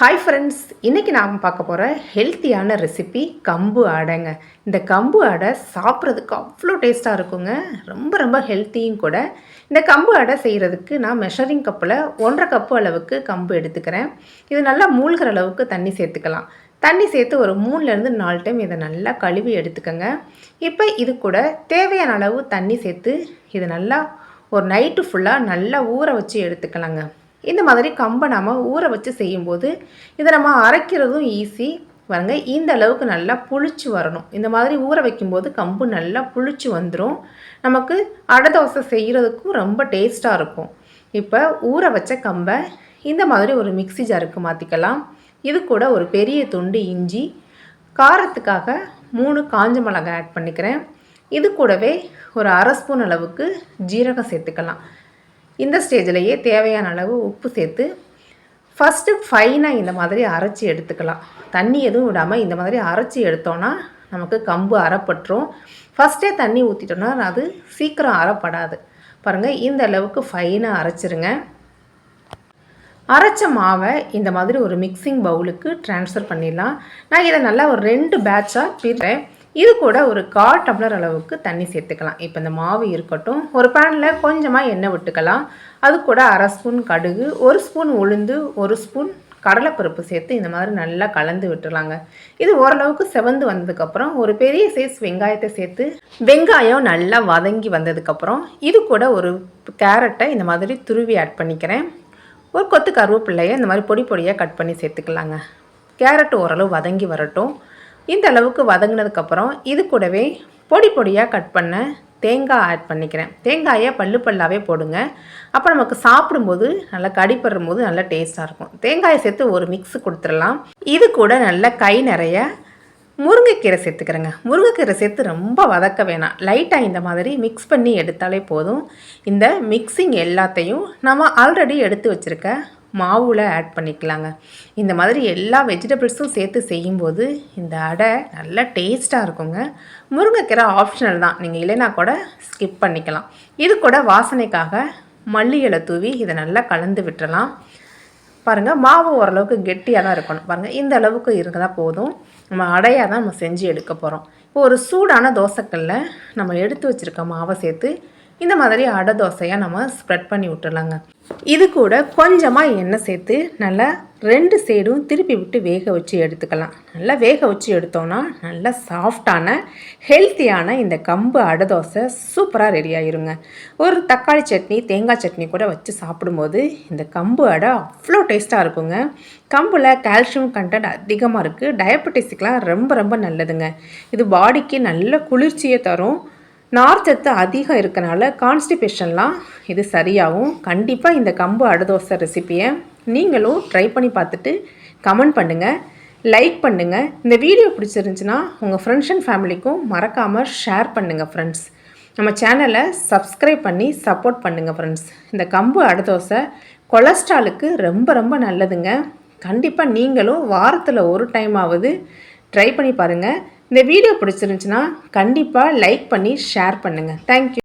Hi friends, இன்றைக்கி நாம் பார்க்க போகிற ஹெல்த்தியான ரெசிபி கம்பு அடைங்க. இந்த கம்பு அடை சாப்பிட்றதுக்கு அவ்வளோ டேஸ்ட்டாக இருக்குங்க. ரொம்ப ரொம்ப ஹெல்த்தியும் கூட. இந்த கம்பு அடை செய்கிறதுக்கு நான் மெஷரிங் கப்பில் 1.5 கப்பு அளவுக்கு கம்பு எடுத்துக்கிறேன். இது நல்லா மூழ்கிற அளவுக்கு தண்ணி சேர்த்துக்கலாம். தண்ணி சேர்த்து ஒரு 3லேருந்து 4 டைம் இதை நல்லா கழுவி எடுத்துக்கோங்க. இப்போ இது கூட தேவையான அளவு தண்ணி சேர்த்து இது நல்லா ஒரு நைட்டு ஃபுல்லாக நல்லா ஊற வச்சு எடுத்துக்கலாங்க. இந்த மாதிரி கம்பை நம்ம ஊற வச்சு செய்யும்போது இதை நம்ம அரைக்கிறதும் ஈஸி. பாருங்க, இந்த அளவுக்கு நல்லா புளிச்சு வரணும். இந்த மாதிரி ஊற வைக்கும்போது கம்பு நல்லா புளிச்சு வந்துடும். நமக்கு அடை தோசை செய்கிறதுக்கும் ரொம்ப டேஸ்ட்டாக இருக்கும். இப்போ ஊற வச்ச கம்பை இந்த மாதிரி ஒரு மிக்ஸி ஜாருக்கு மாற்றிக்கலாம். இது கூட ஒரு பெரிய துண்டு இஞ்சி, காரத்துக்காக 3 காஞ்ச மிளகாய் ஆட் பண்ணிக்கிறேன். இது கூடவே ஒரு 1/2 ஸ்பூன் அளவுக்கு ஜீரகம் சேர்த்துக்கலாம். இந்த ஸ்டேஜ்லேயே தேவையான அளவு உப்பு சேர்த்து ஃபஸ்ட்டு ஃபைனாக இந்த மாதிரி அரைச்சி எடுத்துக்கலாம். தண்ணி எதுவும் விடாமல் இந்த மாதிரி அரைச்சி எடுத்தோன்னா நமக்கு கம்பு அரைப்பட்டுரும். ஃபஸ்ட்டே தண்ணி ஊற்றிட்டோன்னா அது சீக்கிரம் அரைப்படாது. பாருங்கள், இந்த அளவுக்கு ஃபைனாக அரைச்சிருங்க. அரைச்ச மாவை இந்த மாதிரி ஒரு மிக்சிங் பவுலுக்கு ட்ரான்ஸ்ஃபர் பண்ணிடலாம். நான் இதை நல்லா ஒரு 2 பேட்சாக பிரிக்கிறேன். இது கூட ஒரு 1/4 டம்ளர் அளவுக்கு தண்ணி சேர்த்துக்கலாம். இப்போ இந்த மாவு இருக்கட்டும். ஒரு பேனில் கொஞ்சமாக எண்ணெய் விட்டுக்கலாம். அது கூட 1/2 ஸ்பூன் கடுகு, 1 ஸ்பூன் உளுந்து, 1 ஸ்பூன் கடலைப்பருப்பு சேர்த்து இந்த மாதிரி நல்லா கலந்து விட்டுலாங்க. இது ஓரளவுக்கு செவந்து வந்ததுக்கப்புறம் ஒரு பெரிய சைஸ் வெங்காயத்தை சேர்த்து வெங்காயம் நல்லா வதங்கி வந்ததுக்கப்புறம் இது கூட ஒரு கேரட்டை இந்த மாதிரி துருவி ஆட் பண்ணிக்கிறேன். ஒரு கொத்து கருவேப்பிள்ளையை இந்த மாதிரி பொடி பொடியாக கட் பண்ணி சேர்த்துக்கலாங்க. கேரட் ஓரளவு வதங்கி வரட்டும். இந்த அளவுக்கு வதங்கினதுக்கப்புறம் இது கூடவே பொடி பொடியாக கட் பண்ண தேங்காய் ஆட் பண்ணிக்கிறேன். தேங்காயை பல்லாவே போடுங்க. அப்போ நமக்கு சாப்பிடும்போது நல்லா கடிப்படுற போது நல்லா டேஸ்ட்டாக இருக்கும். தேங்காயை சேர்த்து ஒரு மிக்ஸ் கொடுத்துடலாம். இது கூட நல்லா கை நிறைய முருங்கைக்கீரை சேர்த்துக்கிறேங்க. முருங்கைக்கீரை சேர்த்து ரொம்ப வதக்க வேணாம். லைட்டாக இந்த மாதிரி மிக்ஸ் பண்ணி எடுத்தாலே போதும். இந்த மிக்சிங் எல்லாத்தையும் நம்ம ஆல்ரெடி எடுத்து வச்சுருக்க மாவில் ஆட் பண்ணிக்கலாங்க. இந்த மாதிரி எல்லா வெஜிடபிள்ஸும் சேர்த்து செய்யும்போது இந்த அடை நல்லா டேஸ்ட்டாக இருக்குங்க. முருங்கைக்கீரை ஆப்ஷனல் தான், நீங்கள் இல்லைனா கூட ஸ்கிப் பண்ணிக்கலாம். இது கூட வாசனைக்காக மல்லி இலை தூவி இதை நல்லா கலந்து விட்டுறலாம். பாருங்கள், மாவு ஓரளவுக்கு கெட்டியாக தான் இருக்கணும். பாருங்கள், இந்த அளவுக்கு இருந்தால் போதும். நம்ம அடையாக தான் நம்ம செஞ்சு எடுக்க போகிறோம். இப்போ ஒரு சூடான தோசைக்கல்லில் நம்ம எடுத்து வச்சுருக்க மாவை சேர்த்து இந்த மாதிரி அடை தோசையாக நம்ம ஸ்ப்ரெட் பண்ணி விட்டுறலாங்க. இது கூட கொஞ்சமாக எண்ணெய் சேர்த்து நல்லா 2 சைடும் திருப்பி விட்டு வேக வச்சு எடுத்துக்கலாம். நல்லா வேக வச்சு எடுத்தோன்னா நல்லா சாஃப்டான ஹெல்த்தியான இந்த கம்பு அடை தோசை சூப்பராக ரெடி ஆகிருங்க. ஒரு தக்காளி சட்னி, தேங்காய் சட்னி கூட வச்சு சாப்பிடும்போது இந்த கம்பு அடை அவ்வளோ டேஸ்ட்டாக இருக்குங்க. கம்பில் கால்சியம் கண்டென்ட் அதிகமாக இருக்குது. டயபெட்டிஸுக்கெலாம் ரொம்ப ரொம்ப நல்லதுங்க. இது பாடிக்கு நல்ல குளிர்ச்சியை தரும். நார்ச்சத்து அதிகம் இருக்கனால கான்ஸ்டிபேஷன்லாம் இது சரியாகும். கண்டிப்பாக இந்த கம்பு அடை தோசை ரெசிப்பியை நீங்களும் ட்ரை பண்ணி பார்த்துட்டு கமெண்ட் பண்ணுங்கள், லைக் பண்ணுங்கள். இந்த வீடியோ பிடிச்சிருந்துச்சுன்னா உங்கள் ஃப்ரெண்ட்ஸ் அண்ட் ஃபேமிலிக்கும் மறக்காமல் ஷேர் பண்ணுங்கள் ஃப்ரெண்ட்ஸ். நம்ம சேனலை சப்ஸ்கிரைப் பண்ணி சப்போர்ட் பண்ணுங்கள் ஃப்ரெண்ட்ஸ். இந்த கம்பு அடை தோசை கொலஸ்ட்ராலுக்கு ரொம்ப ரொம்ப நல்லதுங்க. கண்டிப்பாக நீங்களும் வாரத்தில் ஒரு டைமாவது ட்ரை பண்ணி பாருங்கள். இந்த வீடியோ பிடிச்சிருந்துச்சுன்னா கண்டிப்பாக லைக் பண்ணி ஷேர் பண்ணுங்கள். தேங்க்யூ.